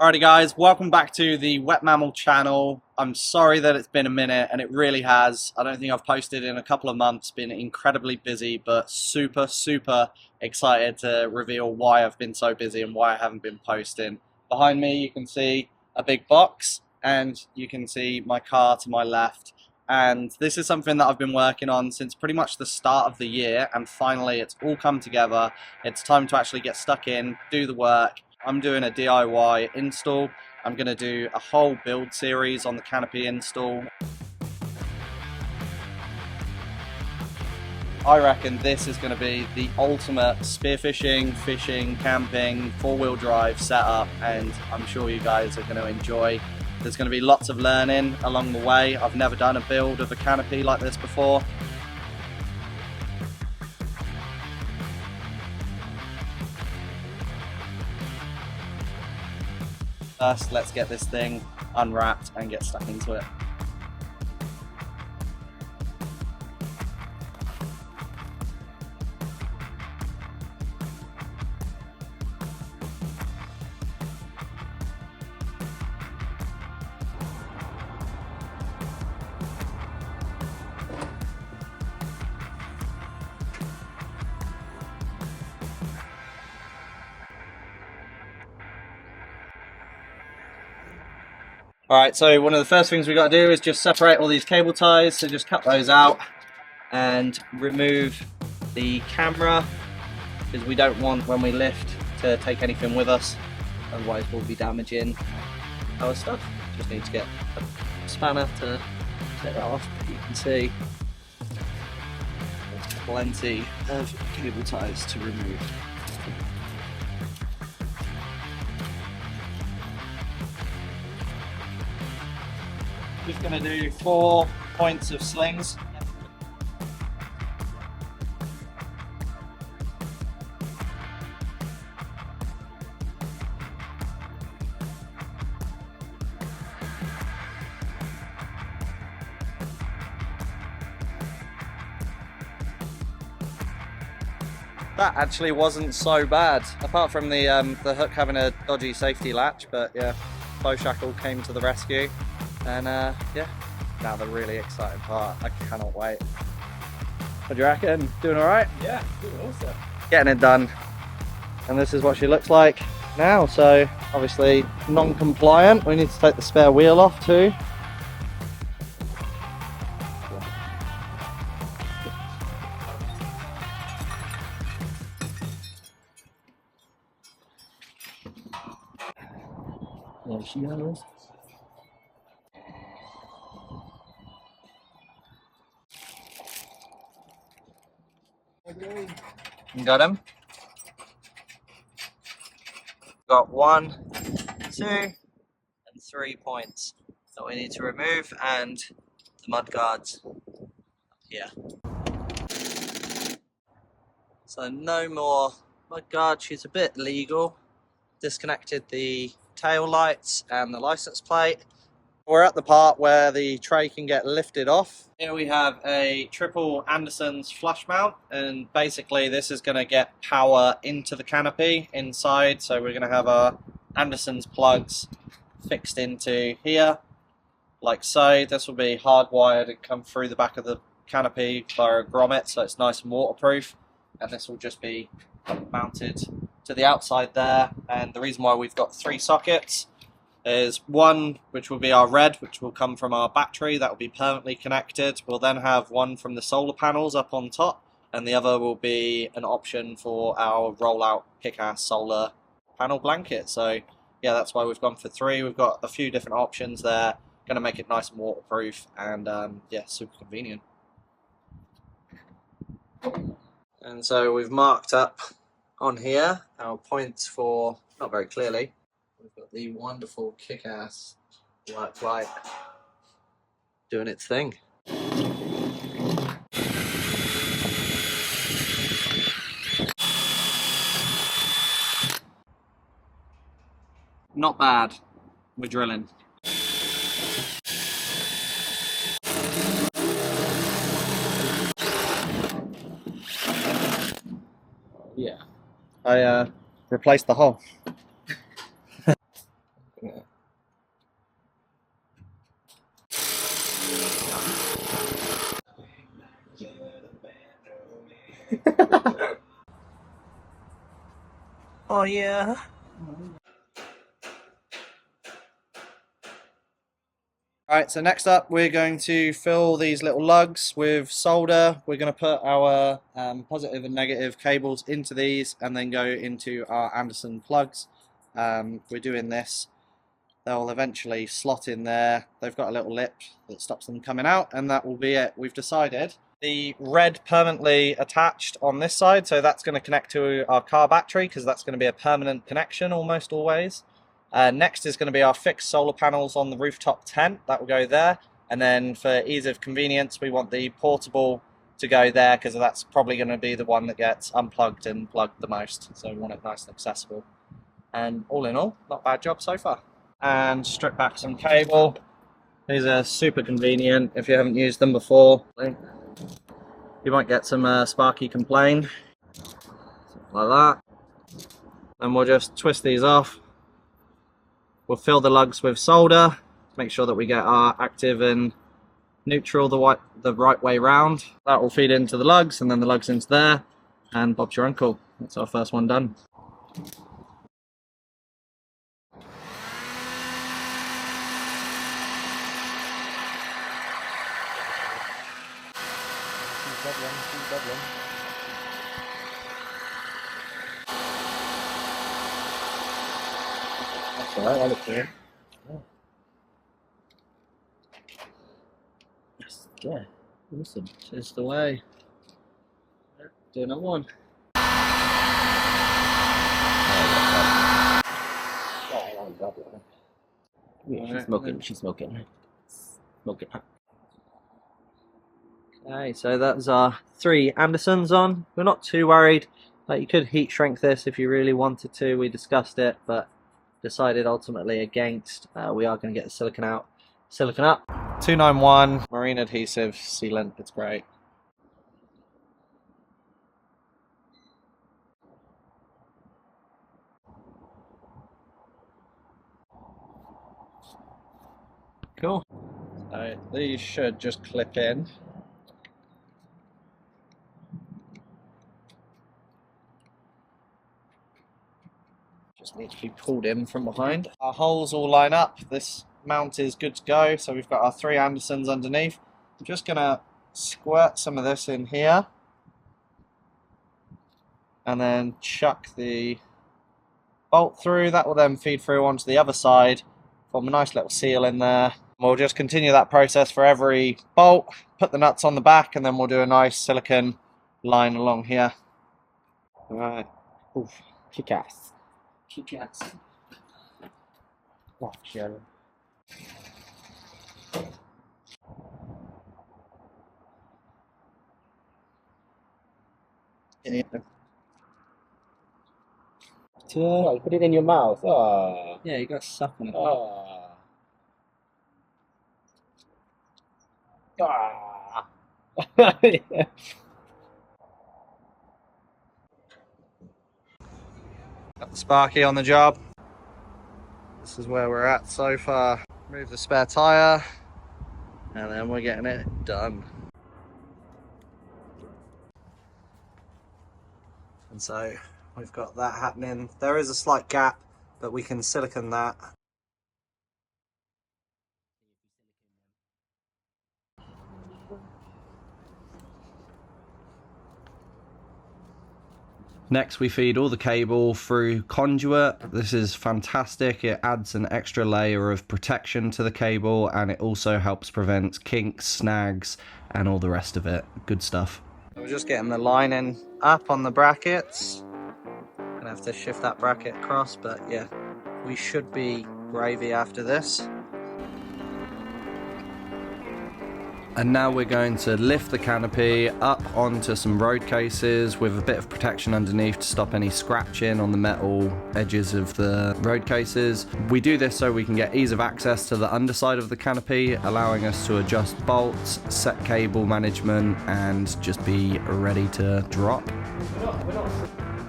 Alrighty guys, welcome back to the Wet Mammal channel. I'm sorry that it's been a minute, and it really has. I don't think I've posted in a couple of months, been incredibly busy, but super excited to reveal why I've been so busy and why I haven't been posting. Behind me you can see a big box, and you can see my car to my left. And this is something that I've been working on since pretty much the start of the year, and finally it's all come together. It's time to actually get stuck in, do the work. I'm doing a DIY install. I'm going to do a whole build series on the Canopy install. I reckon this is going to be the ultimate spearfishing, fishing, camping, four-wheel drive setup, and I'm sure you guys are going to enjoy. There's going to be lots of learning along the way. I've never done a build of a canopy like this before. First, let's get this thing unwrapped and get stuck into it. Alright, so one of the first things we got to do is just separate all these cable ties, so just cut those out and remove the camera, because we don't want, when we lift, to take anything with us, otherwise we'll be damaging our stuff. Just need to get a spanner to take that off. You can see there's plenty of cable ties to remove. Just going to do 4 points of slings. That actually wasn't so bad, apart from the hook having a dodgy safety latch, but yeah, bow shackle came to the rescue. And yeah, now the really exciting part. I cannot wait. What do you reckon? Doing alright? Yeah, doing awesome. Getting it done. And this is what she looks like now. So obviously non-compliant. We need to take the spare wheel off too. There she goes. Got him. Got 1, 2, and 3 points that we need to remove, and the mud guards up here. So no more mud guard. She's a bit legal. Disconnected the tail lights and the license plate. We're at the part where the tray can get lifted off. Here we have a triple Anderson's flush mount, and basically this is going to get power into the canopy inside. So we're going to have our Anderson's plugs fixed into here, like so. This will be hardwired and come through the back of the canopy via a grommet, so it's nice and waterproof. And this will just be mounted to the outside there. And the reason why we've got 3 sockets is one which will be our red, which will come from our battery, that will be permanently connected. We'll then have one from the solar panels up on top, and the other will be an option for our rollout KICKASS solar panel blanket. So yeah, that's why we've gone for 3. We've got a few different options there, going to make it nice and waterproof, and yeah, super convenient. And so we've marked up on here our points for, not very clearly, we've got the wonderful KICKASS work light doing its thing. Not bad. We're drilling. Yeah. I replaced the hull. Oh yeah. Alright, so next up we're going to fill these little lugs with solder. We're going to put our positive and negative cables into these and then go into our Anderson plugs. We're doing this. They'll eventually slot in there. They've got a little lip that stops them coming out, and that will be it. We've decided the red permanently attached on this side, so that's going to connect to our car battery because that's going to be a permanent connection almost always. Next is going to be our fixed solar panels on the rooftop tent. That will go there, and then for ease of convenience we want the portable to go there because that's probably going to be the one that gets unplugged and plugged the most, so we want it nice and accessible. And all in all, not a bad job so far. And strip back some cable. These are super convenient if you haven't used them before. You might get some sparky complain, like that. And we'll just twist these off. We'll fill the lugs with solder, make sure that we get our active and neutral the right way round. That will feed into the lugs, and then the lugs into there, and Bob's your uncle. That's our first one done. That's alright, I look clear. Yes, yeah, awesome. Just the way. Do another one. She's smoking, she's smoking. Smoking. Okay, so that's our 3 Andersons on. We're not too worried. You could heat shrink this if you really wanted to. We discussed it, but decided ultimately against. We are going to get the silicone out. Silicone up. 291 marine adhesive sealant. It's great. Cool. So these should just clip in. Just need to be pulled in from behind. Our holes all line up. This mount is good to go. So we've got our 3 Andersons underneath. I'm just going to squirt some of this in here. And then chuck the bolt through. That will then feed through onto the other side. Form a nice little seal in there. We'll just continue that process for every bolt. Put the nuts on the back, and then we'll do a nice silicone line along here. Alright. KICKASS. KICKASS. Oh, shit. Yeah. Oh, you put it in your mouth. Oh. Yeah, you got to suck on it. Oh. Ah. Got the Sparky on the job. This is where we're at so far. Move the spare tyre, and then we're getting it done. And so we've got that happening. There is a slight gap, but we can silicone that. Next we feed all the cable through conduit. This is fantastic. It adds an extra layer of protection to the cable, and it also helps prevent kinks, snags, and all the rest of it. Good stuff. We're just getting the lining up on the brackets. Gonna have to shift that bracket across, but yeah, we should be gravy after this. And now we're going to lift the canopy up onto some road cases with a bit of protection underneath to stop any scratching on the metal edges of the road cases. We do this so we can get ease of access to the underside of the canopy, allowing us to adjust bolts, set cable management, and just be ready to drop.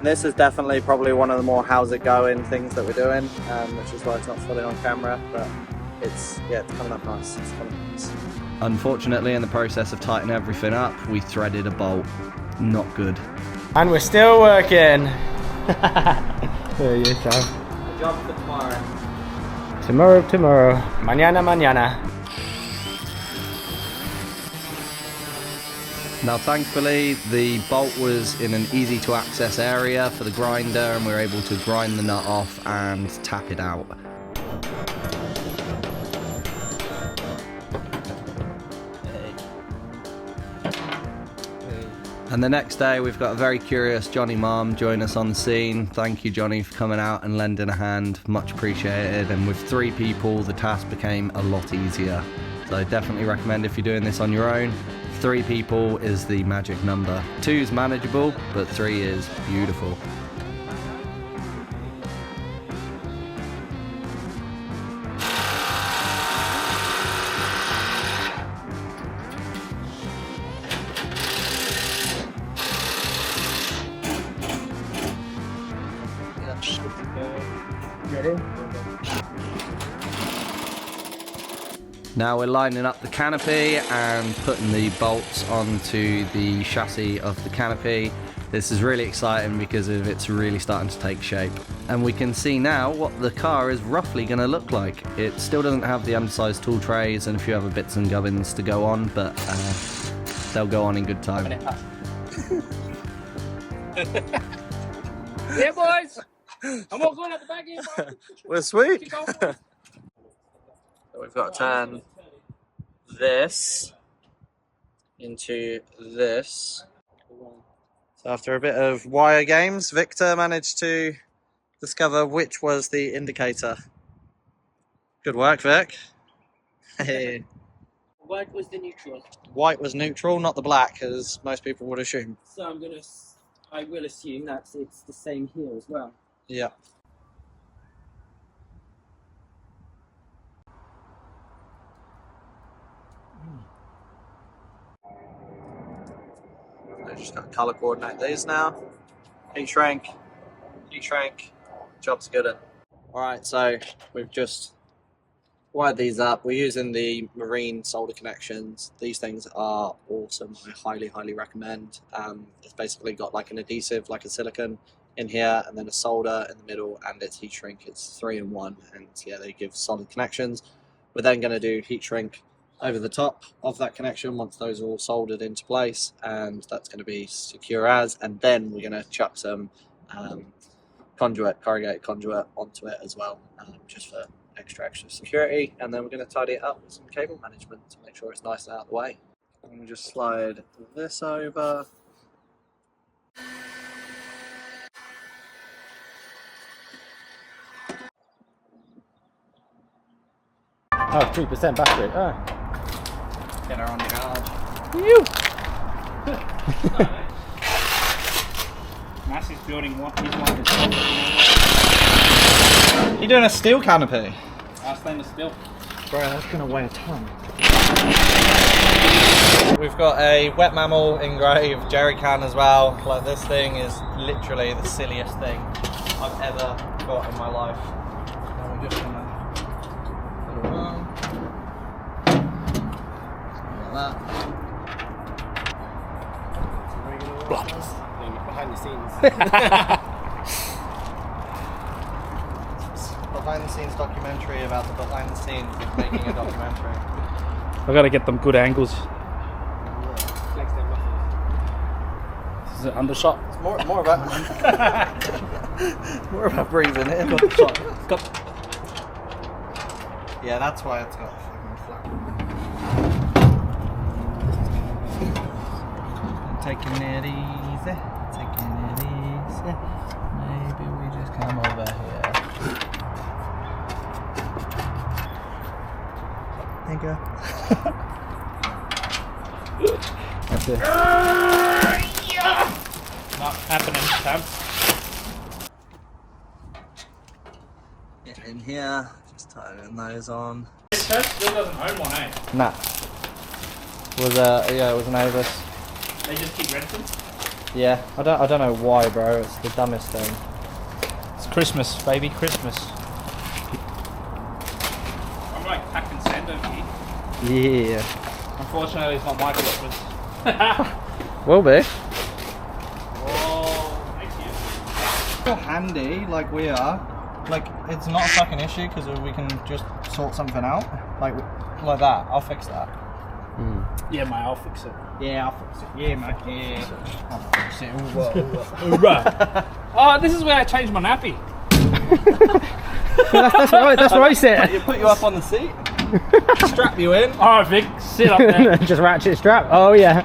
This is definitely probably one of the more how's it going things that we're doing, which is why it's not fully on camera, but it's coming up nice. It's coming up nice. Unfortunately, in the process of tightening everything up, we threaded a bolt. Not good. And we're still working. There you go. The job for tomorrow. Tomorrow. Mañana, mañana. Now thankfully the bolt was in an easy to access area for the grinder, and we were able to grind the nut off and tap it out. And the next day we've got a very curious Johnny Mom join us on the scene. Thank you, Johnny, for coming out and lending a hand, much appreciated. And with 3 people the task became a lot easier. So definitely recommend if you're doing this on your own. 3 people is the magic number. 2 is manageable, but 3 is beautiful. Ready? Now we're lining up the canopy and putting the bolts onto the chassis of the canopy. This is really exciting because it's really starting to take shape. And we can see now what the car is roughly going to look like. It still doesn't have the undersized tool trays and a few other bits and gubbins to go on, but they'll go on in good time. Yeah, boys! I'm all going at the back here, bro. We're sweet! We've got to turn this into this. So after a bit of wire games, Victor managed to discover which was the indicator. Good work, Vic. Hey. White was the neutral. White was neutral, not the black, as most people would assume. So I will assume that it's the same here as well. Yeah. I just got to colour coordinate these now. Heat shrink, job's good. Alright, so we've just wired these up. We're using the marine solder connections. These things are awesome. I highly recommend. It's basically got like an adhesive, like a silicone in here, and then a solder in the middle, and it's heat shrink. It's 3-in-1, and yeah, they give solid connections. We're then going to do heat shrink over the top of that connection once those are all soldered into place, and that's going to be secure as, and then we're going to chuck some corrugated conduit onto it as well, just for extra security, and then we're going to tidy it up with some cable management to make sure it's nice and out of the way. I'm going to just slide this over. Oh, 3% battery. Oh. Get her on charge. Mass is building one. You doing a steel canopy? Stainless steel. Bro, that's gonna weigh a ton. We've got a wet mammal engraved jerry can as well. Like, this thing is literally the silliest thing I've ever got in my life. And we're just gonna put it on. Like that. Behind the scenes. Behind the scenes documentary about the behind the scenes of making a documentary. I gotta get them good angles. Flex their muscles. This is an undershot. It's more about it's more about breathing in. Yeah, that's why it's got fucking flat. Taking it easy, taking it easy. Maybe we just come over here. Thank you. That's it. Not happening, Sam. Get in here, just tighten those on. This church still doesn't own one, eh? Nah. It was an Avis. They just keep renting. Yeah, I don't know why, bro. It's the dumbest thing. It's Christmas, baby, Christmas. I'm like packing sand over here. Yeah. Unfortunately, it's not my Christmas. Will be. Oh, thank you. you're handy like we are, like it's not a fucking issue because we can just sort something out. Like that. I'll fix that. Yeah, mate, I'll fix it. Yeah, I'll fix it. Yeah, mate. Yeah. I'll fix it. Oh, this is where I changed my nappy. That's right. That's right. Sit. You put you up on the seat. Strap you in. All right, Vic, sit up there. Just ratchet strap. Oh yeah.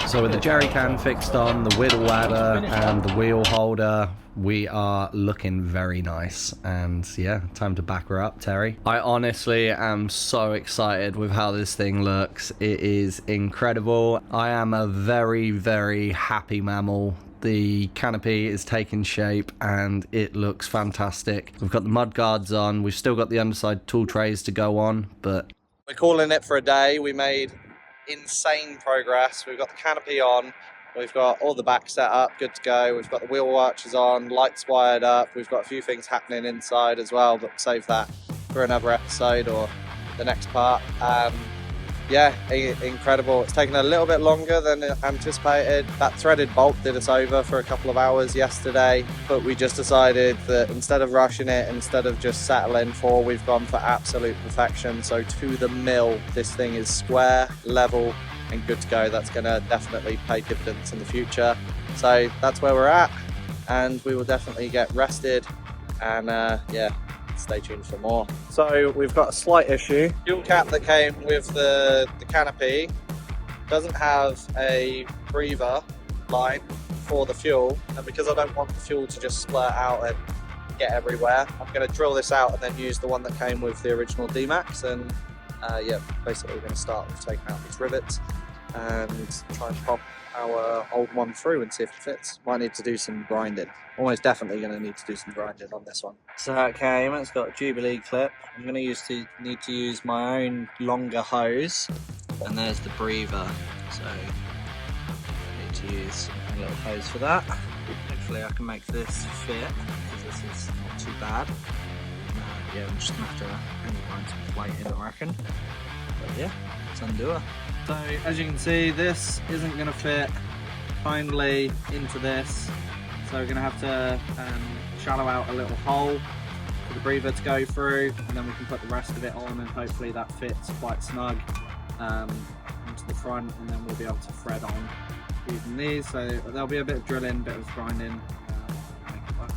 So with the jerry can fixed on, the whittle adder and the wheel holder, we are looking very nice. And yeah, time to back her up, Terry. I honestly am so excited with how this thing looks. It is incredible. I am a very, very happy mammal. The canopy is taking shape and it looks fantastic. We've got the mud guards on. We've still got the underside tool trays to go on, but we're calling it for a day. We made insane progress. We've got the canopy on, we've got all the back set up, good to go. We've got the wheel arches on, lights wired up. We've got a few things happening inside as well, but save that for another episode or the next part. Yeah, incredible. It's taken a little bit longer than anticipated. That threaded bolt did us over for a couple of hours yesterday, but we just decided that instead of rushing it, instead of just settling for, we've gone for absolute perfection. So to the mill, this thing is square, level, and good to go. That's gonna definitely pay dividends in the future. So that's where we're at, and we will definitely get rested, and yeah, stay tuned for more. So we've got a slight issue. Fuel cap that came with the canopy doesn't have a breather line for the fuel, and because I don't want the fuel to just splurt out and get everywhere, I'm going to drill this out and then use the one that came with the original D-Max. And yeah, basically we're going to start with taking out these rivets and try and pop our old one through and see if it fits. Might need to do some grinding. Almost definitely going to need to do some grinding on this one. So it came, it's got a Jubilee clip. I'm going to need to use my own longer hose, and there's the breather. So I need to use a little hose for that. Hopefully I can make this fit, because this is not too bad. Yeah, I'm just going to have to grind some plate in, I reckon. But yeah, let's undo her. So as you can see, this isn't going to fit finally into this. So we're going to have to shallow out a little hole for the breather to go through, and then we can put the rest of it on, and hopefully that fits quite snug into the front, and then we'll be able to thread on using these. So there'll be a bit of drilling, a bit of grinding. Make it work.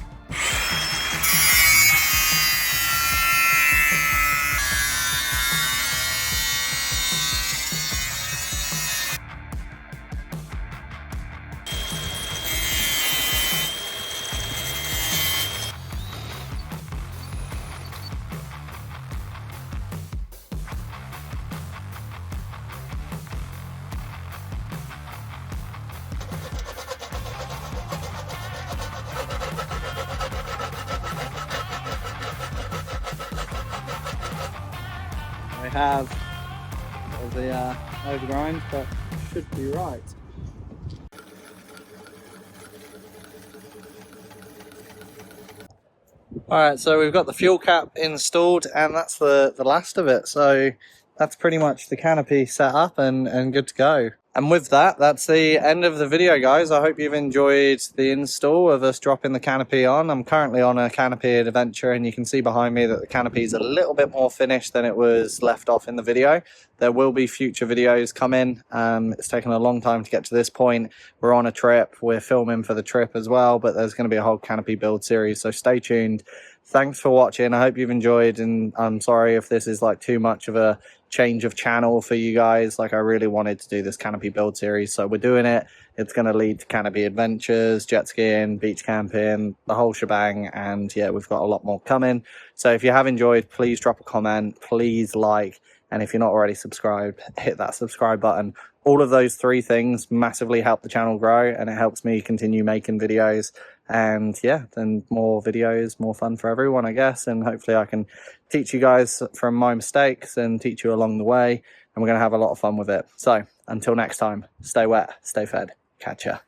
We have the overgrind, but should be right. Alright, so we've got the fuel cap installed, and that's the last of it. So that's pretty much the canopy set up and good to go. And with that, that's the end of the video, guys. I hope you've enjoyed the install of us dropping the canopy on. I'm currently on a canopy adventure, and you can see behind me that the canopy is a little bit more finished than it was left off in the video. There will be future videos coming. It's taken a long time to get to this point. We're on a trip. We're filming for the trip as well, but there's going to be a whole canopy build series, so stay tuned. Thanks for watching. I hope you've enjoyed, and I'm sorry if this is like too much of a change of channel for you guys. Like, I really wanted to do this canopy build series, so we're doing it. It's going to lead to canopy adventures, jet skiing, beach camping, the whole shebang, and yeah, we've got a lot more coming. So if you have enjoyed, please drop a comment, please like, and if you're not already subscribed, hit that subscribe button. All of those three things massively help the channel grow, and it helps me continue making videos. And yeah, then more videos, more fun for everyone, I guess. And hopefully I can teach you guys from my mistakes and teach you along the way. And we're going to have a lot of fun with it. So until next time, stay wet, stay fed, catch ya.